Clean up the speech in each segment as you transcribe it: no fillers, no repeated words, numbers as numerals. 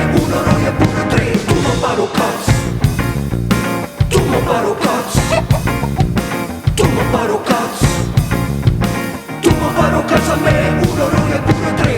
uno, doi e pure tre. Tu non paro cazzo, tu non paro cazzo, tu non paro cazzo, tu non paro cazzo a me, uno, doi e pure tre.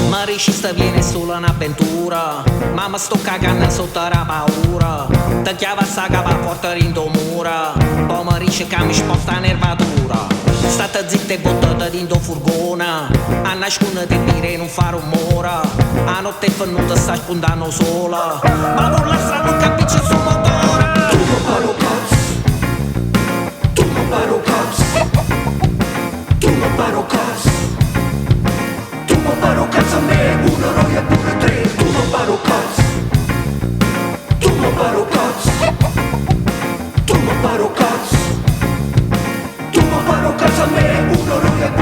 Maricista viene solo un'avventura, mamma sto cagando sotto la paura. Ti chiava sta capa porta rindo mura, poi mi dice che mi sposta nervatura. State zitta e buttata dentro furgona, a nascondere di dire non fa rumore. A notte è venuta sta spuntando sola, ma non la strada non capisce il suo motore. Tu non paro cazzo, tu non paro cazzo, tu non paro cazzo, tu non paro cazzo a me, uno, doi e pure tre. Tu non paro cazzo, tu non paro cazzo, tu non paro cazzo, tu non paro cazzo a me, uno, doi e pure tre.